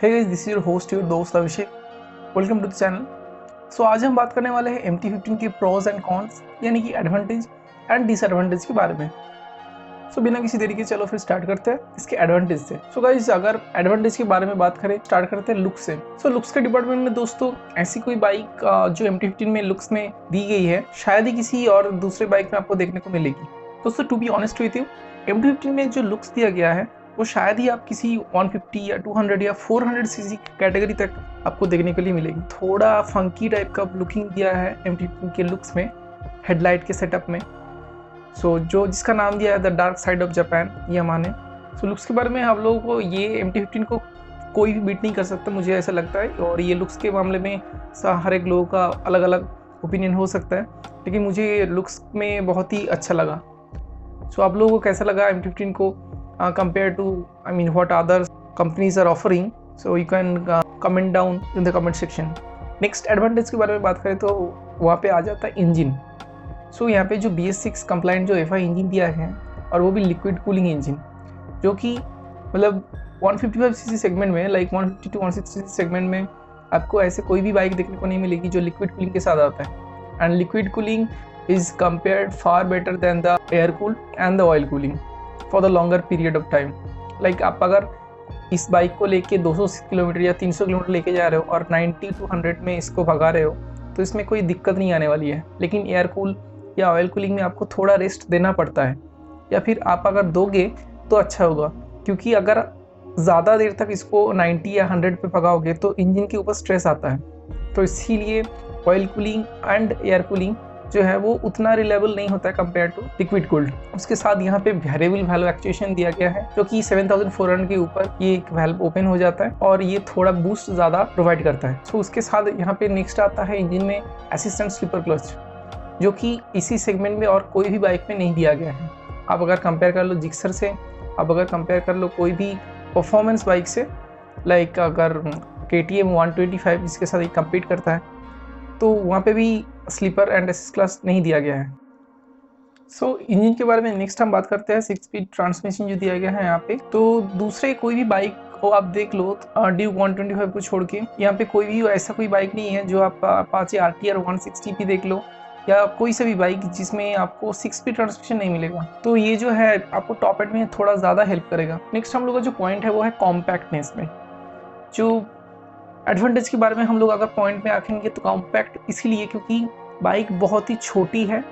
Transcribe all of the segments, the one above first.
Hey guys, this is your host your दोस्त Abhishek. Welcome to the channel. So आज हम बात करने वाले हैं MT15 के प्रोज एंड कॉन्स यानी कि एडवांटेज एंड डिसएडवांटेज के बारे में। सो बिना किसी देरी के चलो फिर स्टार्ट करते हैं इसके एडवांटेज से। सो गाइस, अगर एडवांटेज के बारे में बात करें, स्टार्ट करते हैं लुक से। सो लुक्स के डिपार्टमेंट में दोस्तों ऐसी कोई बाइक जो MT15 में लुक्स में दी गई है शायद ही किसी और दूसरे बाइक में आपको देखने को मिलेगी। दोस्तों to be honest with you, MT15 में जो लुक्स दिया गया है वो शायद ही आप किसी 150 या 200 या 400 सीसी कैटेगरी तक आपको देखने के लिए मिलेगी। थोड़ा फंकी टाइप का लुकिंग दिया है MT15 के लुक्स में, हेडलाइट के सेटअप में। सो जो जिसका नाम दिया है the dark side of Japan, ये माने। सो लुक्स के बारे में आप लोगों को ये MT15 को कोई भी बीट नहीं कर सकता, मुझे ऐसा लगता है। और ये लुक्स के मामले में हर एक लोगों का अलग अलग ओपिनियन हो सकता है, लेकिन मुझे लुक्स में बहुत ही अच्छा लगा। सो आप लोगों को कैसा लगा MT15 को compared to what other companies are offering? So you can comment down in the comment section. Next advantage के बारे में बात करें तो वहाँ पे आ जाता है इंजन। सो यहाँ पे जो BS6 कंप्लाइंट जो FI इंजन दिया है, और वो भी लिक्विड कूलिंग इंजन, जो कि मतलब 155 सीसी सेगमेंट में, लाइक 150 to 160 सीसी सेगमेंट में आपको ऐसे कोई भी बाइक देखने को नहीं मिलेगी जो लिक्विड कूलिंग के साथ आता है। And liquid cooling is compared far better than the air cool and the oil cooling for the longer period of time. Like आप अगर इस बाइक को लेके 200 किलोमीटर या 300 किलोमीटर लेके जा रहे हो और 90 to 100 में इसको भगा रहे हो, तो इसमें कोई दिक्कत नहीं आने वाली है। लेकिन एयर कूल या ऑयल कूलिंग में आपको थोड़ा रेस्ट देना पड़ता है, या फिर आप अगर दोगे तो अच्छा होगा, क्योंकि अगर ज़्यादा देर तक इसको 90 या 100 पे भगाओगे तो इंजन के ऊपर स्ट्रेस आता है। तो इसीलिए oil cooling and air cooling जो है वो उतना रिलायबल नहीं होता है कंपेयर टू लिक्विड कूल्ड। उसके साथ यहाँ पे वेरिएबल वैल्यू एक्चुएशन दिया गया है, जो कि 7400 के ऊपर ये एक वैल्व ओपन हो जाता है और ये थोड़ा बूस्ट ज़्यादा प्रोवाइड करता है। सो उसके साथ यहाँ पे नेक्स्ट आता है इंजन में असिस्टेंट स्लीपर क्लच, जो कि इसी सेगमेंट में और कोई भी बाइक में नहीं दिया गया है। आप अगर कंपेयर कर लो जिक्सर से, आप अगर कंपेयर कर लो कोई भी परफॉर्मेंस बाइक से, लाइक अगर KTM 125 इसके साथ कम्पीट करता है, तो वहाँ पे भी स्लीपर एंड असिस्ट क्लास नहीं दिया गया है। सो इंजन के बारे में नेक्स्ट हम बात करते हैं 6 स्पीड ट्रांसमिशन जो दिया गया है यहाँ पे। तो दूसरे कोई भी बाइक को आप देख लो, ड्यूक 125 को छोड़ के यहाँ पे कोई भी ऐसा कोई बाइक नहीं है जो आप अपाचे RTR 160 भी देख लो, या कोई सा भी बाइक जिसमें आपको 6 स्पीड ट्रांसमिशन नहीं मिलेगा। तो ये जो है आपको टॉप एंड में थोड़ा ज़्यादा हेल्प करेगा। नेक्स्ट हम लोग का जो पॉइंट है वो है कॉम्पैक्टनेस में। जो एडवांटेज के बारे में हम लोग अगर पॉइंट में आखेंगे तो कॉम्पैक्ट इसीलिए क्योंकि बाइक बहुत ही छोटी है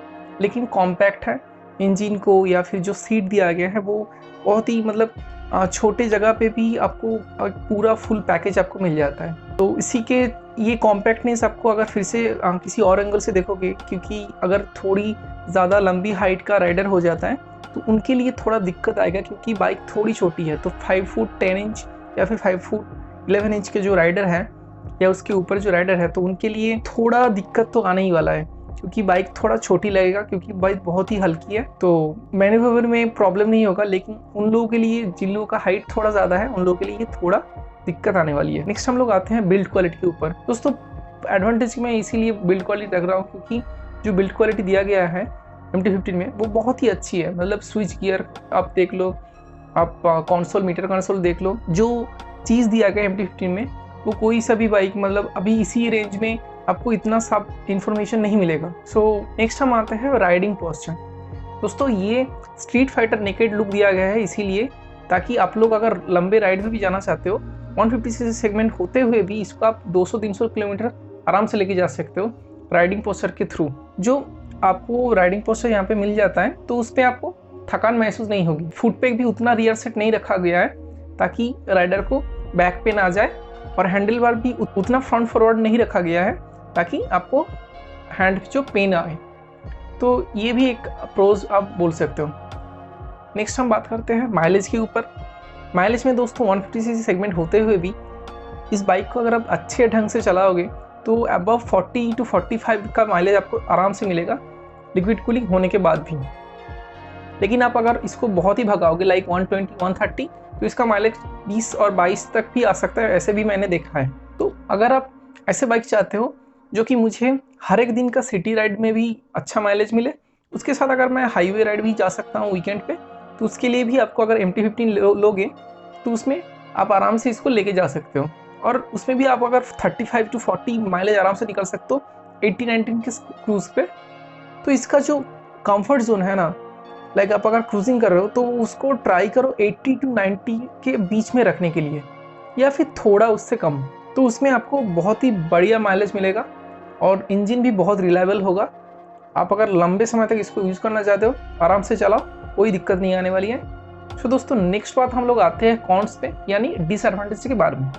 लेकिन कॉम्पैक्ट है। इंजन को या फिर जो सीट दिया गया है वो बहुत ही छोटे जगह पे भी आपको पूरा फुल पैकेज आपको मिल जाता है। तो इसी के ये कॉम्पैक्टनेस आपको अगर फिर से किसी और एंगल से देखोगे, क्योंकि अगर थोड़ी ज़्यादा लंबी हाइट का राइडर हो जाता है तो उनके लिए थोड़ा दिक्कत आएगा, क्योंकि बाइक थोड़ी छोटी है। तो 5 फुट 10 इंच या फिर 5 फुट 11 इंच के जो राइडर है या उसके ऊपर जो राइडर है, तो उनके लिए थोड़ा दिक्कत तो आने ही वाला है, क्योंकि बाइक थोड़ा छोटी लगेगा, क्योंकि बाइक बहुत ही हल्की है। तो मैन्यूवर में प्रॉब्लम नहीं होगा, लेकिन उन लोगों के लिए जिन लोगों का हाइट थोड़ा ज़्यादा है, उन लोगों के लिए ये थोड़ा दिक्कत आने वाली है। नेक्स्ट हम लोग आते हैं बिल्ड क्वालिटी के ऊपर। दोस्तों एडवांटेज में इसीलिए बिल्ड क्वालिटी रख रहा हूँ, क्योंकि जो बिल्ड क्वालिटी दिया गया है MT15 में वो बहुत ही अच्छी है। मतलब स्विच गियर आप देख लो, आप कंसोल मीटर कंसोल देख लो, जो चीज़ दिया गया MT15 में वो कोई सा भी बाइक अभी इसी रेंज में आपको इतना सब इन्फॉर्मेशन नहीं मिलेगा। सो नेक्स्ट हम आते हैं राइडिंग पोस्चर। दोस्तों ये स्ट्रीट फाइटर नेकेड लुक दिया गया है इसीलिए ताकि आप लोग अगर लंबे राइड में भी जाना चाहते हो, 150 सीसी सेगमेंट होते हुए भी इसको आप 200-300 किलोमीटर आराम से लेके जा सकते हो राइडिंग पोस्चर के थ्रू। जो आपको राइडिंग पोस्चर यहाँ पे मिल जाता है तो उस पर आपको थकान महसूस नहीं होगी। फुट पैक भी उतना रियर सेट नहीं रखा गया है ताकि राइडर को बैक पे ना जाए, और हैंडल बार भी उतना फ्रंट फॉरवर्ड नहीं रखा गया है ताकि आपको हैंड जो पेन आए। तो ये भी एक प्रोज आप बोल सकते हो। नेक्स्ट हम बात करते हैं माइलेज के ऊपर। माइलेज में दोस्तों 150 सीसी सेगमेंट होते हुए भी इस बाइक को अगर आप अच्छे ढंग से चलाओगे तो अबव 40 to 45 का माइलेज आपको आराम से मिलेगा लिक्विड कूलिंग होने के बाद भी। लेकिन आप अगर इसको बहुत ही भगाओगे लाइक 120-130, तो इसका माइलेज 20 और 22 तक भी आ सकता है, ऐसे भी मैंने देखा है। तो अगर आप ऐसे बाइक चाहते हो जो कि मुझे हर एक दिन का सिटी राइड में भी अच्छा माइलेज मिले, उसके साथ अगर मैं हाईवे राइड भी जा सकता हूँ वीकेंड पे, तो उसके लिए भी आपको अगर MT15 लोगे तो उसमें आप आराम से इसको लेके जा सकते हो। और उसमें भी आप अगर 35 to 40 माइलेज आराम से निकल सकते हो 80-90 के क्रूज़ पे। तो इसका जो कंफर्ट जोन है ना, लाइक आप अगर क्रूजिंग कर रहे हो तो उसको ट्राई करो 80 to 90 के बीच में रखने के लिए, या फिर थोड़ा उससे कम। तो उसमें आपको बहुत ही बढ़िया माइलेज मिलेगा और इंजन भी बहुत रिलायबल होगा। आप अगर लंबे समय तक इसको यूज़ करना चाहते हो आराम से चलाओ, कोई दिक्कत नहीं आने वाली है। सो दोस्तों नेक्स्ट बात हम लोग आते हैं कॉन्स पे, यानी डिसएडवांटेज के बारे में।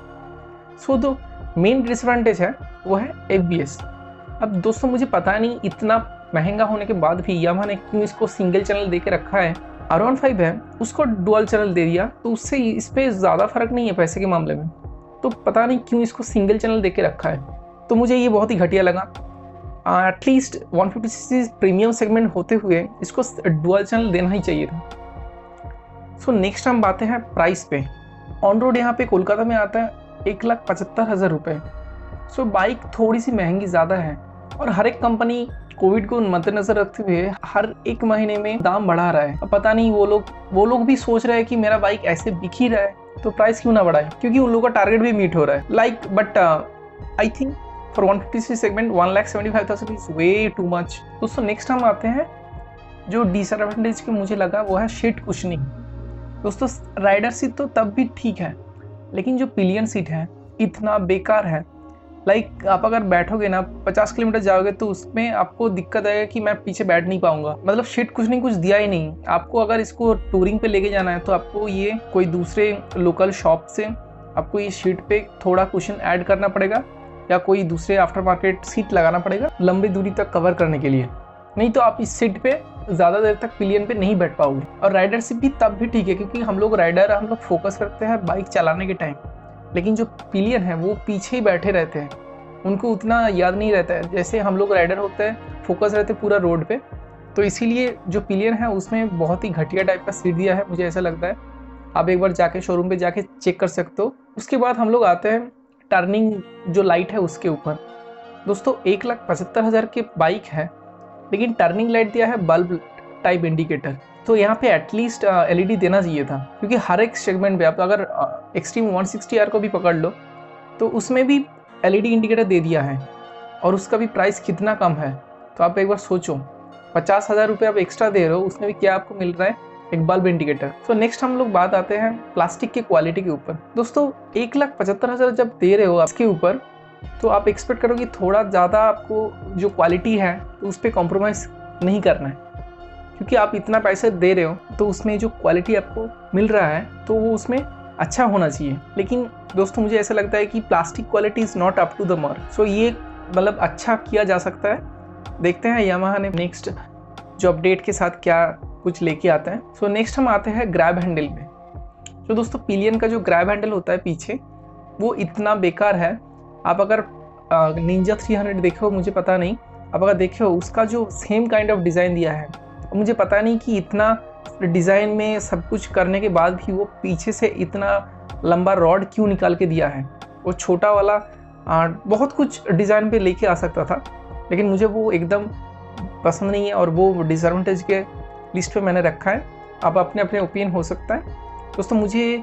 सो जो मेन डिसएडवांटेज है वो है ABS। अब दोस्तों मुझे पता नहीं इतना महंगा होने के बाद भी यामाहा ने क्यों इसको सिंगल चैनल दे के रखा है। R15 है उसको डुअल चैनल दे दिया, तो उससे इस पर ज़्यादा फर्क नहीं है पैसे के मामले में। तो पता नहीं क्यों इसको सिंगल चैनल दे के रखा है, तो मुझे ये बहुत ही घटिया लगा। एटलीस्ट 150cc प्रीमियम सेगमेंट होते हुए इसको डुअल चैनल देना ही चाहिए था। सो नेक्स्ट हम बातें हैं प्राइस पे। ऑन रोड यहाँ पे कोलकाता में आता है 1,75,000 रुपये। सो बाइक थोड़ी सी महंगी ज़्यादा है और हर एक कंपनी कोविड को मद्देनजर रखते हुए हर एक महीने में दाम बढ़ा रहा है। अब पता नहीं वो लोग भी सोच रहे हैं कि मेरा बाइक ऐसे बिक ही रहा है तो प्राइस क्यों ना बढ़ाए, क्योंकि उन लोगों का टारगेट भी मीट हो रहा है। But I think for 150cc segment 1,75,000 is way too much. दोस्तों नेक्स्ट हम आते हैं जो डिसएडवांटेज के मुझे लगा वो है सीट कुशनिंग। दोस्तों राइडर सीट तो तब भी ठीक है, लेकिन जो पिलियन सीट है इतना बेकार है। लाइक आप अगर बैठोगे ना 50 किलोमीटर जाओगे तो उसमें आपको दिक्कत आएगा कि मैं पीछे बैठ नहीं पाऊंगा। मतलब सीट कुशनिंग कुछ दिया ही नहीं आपको। अगर इसको टूरिंग पे लेके जाना है तो आपको ये कोई दूसरे लोकल शॉप से आपको ये सीट पे थोड़ा कुशन ऐड करना पड़ेगा, या कोई दूसरे आफ्टर मार्केट सीट लगाना पड़ेगा लंबी दूरी तक कवर करने के लिए। नहीं तो आप इस सीट पे ज़्यादा देर तक पिलियन पे नहीं बैठ पाओगे। और राइडर सीट भी तब भी ठीक है, क्योंकि हम लोग फोकस करते हैं बाइक चलाने के टाइम, लेकिन जो पिलियन है वो पीछे ही बैठे रहते हैं, उनको उतना याद नहीं रहता है जैसे हम लोग राइडर होते हैं फोकस रहते हैं पूरा रोड पे। तो इसीलिए जो पिलियन है उसमें बहुत ही घटिया टाइप का सीट दिया है, मुझे ऐसा लगता है। आप एक बार जाके शोरूम पे जाके चेक कर सकते हो। उसके बाद हम लोग आते हैं टर्निंग जो लाइट है उसके ऊपर। दोस्तों 1,75,000 की बाइक है, लेकिन टर्निंग लाइट दिया है बल्ब टाइप इंडिकेटर। तो यहाँ पे एटलीस्ट LED देना चाहिए था, क्योंकि हर एक सेगमेंट पे आप अगर एक्सट्रीम 160R को भी पकड़ लो तो उसमें भी LED इंडिकेटर दे दिया है, और उसका भी प्राइस कितना कम है। तो आप एक बार सोचो 50,000 रुपये आप एक्स्ट्रा दे रहे हो, उसमें भी क्या आपको मिल रहा है, एक बल्ब इंडिकेटर। तो नेक्स्ट हम लोग बात आते हैं प्लास्टिक की क्वालिटी के ऊपर। दोस्तों 1,75,000 जब दे रहे हो आपके ऊपर, तो आप एक्सपेक्ट करो कि थोड़ा ज़्यादा आपको जो क्वालिटी है तो उस पर कॉम्प्रोमाइज़ नहीं करना है, क्योंकि आप इतना पैसे दे रहे हो तो उसमें जो क्वालिटी आपको मिल रहा है तो वो उसमें अच्छा होना चाहिए। लेकिन दोस्तों मुझे ऐसा लगता है कि plastic quality is not up to the mark. So ये मतलब अच्छा किया जा सकता है। देखते हैं यामाहा ने नेक्स्ट जो अपडेट के साथ क्या कुछ लेके आता है। सो नेक्स्ट हम आते हैं ग्रैब हैंडल में। तो दोस्तों पिलियन का जो ग्रैब हैंडल होता है पीछे, वो इतना बेकार है। आप अगर निंजा 300 देखो, मुझे पता नहीं, आप अगर देखो उसका जो सेम काइंड ऑफ डिज़ाइन दिया है, मुझे पता नहीं कि इतना डिज़ाइन में सब कुछ करने के बाद भी वो पीछे से इतना लंबा रॉड क्यों निकाल के दिया है। वो छोटा वाला बहुत कुछ डिज़ाइन पे लेके आ सकता था, लेकिन मुझे वो एकदम पसंद नहीं है और वो डिसएडवांटेज के लिस्ट पे मैंने रखा है। अब अपने अपने ओपिनियन हो सकता है। दोस्तों मुझे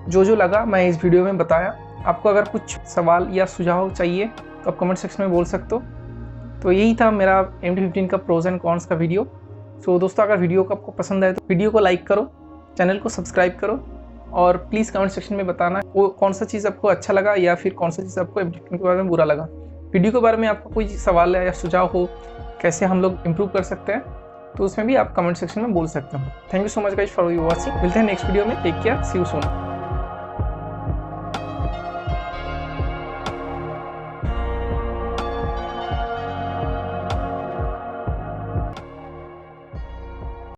जो लगा मैं इस वीडियो में बताया। आपको अगर कुछ सवाल या सुझाव चाहिए तो आप कमेंट सेक्शन में बोल सकते हो। तो यही था मेरा MT15 का प्रोज एंड कॉन्स का वीडियो। सो दोस्तों अगर वीडियो को आपको पसंद आए तो वीडियो को लाइक करो, चैनल को सब्सक्राइब करो, और प्लीज़ कमेंट सेक्शन में बताना वो कौन सा चीज़ आपको अच्छा लगा या फिर कौन सा चीज़ आपको MT15 के बारे में बुरा लगा। वीडियो के बारे में आपको कोई सवाल है या सुझाव हो कैसे हम लोग इम्प्रूव कर सकते हैं, तो उसमें भी आप कमेंट सेक्शन में बोल सकते हो। Thank you so much guys for watching. मिलते हैं नेक्स्ट वीडियो में। Take care, see you soon.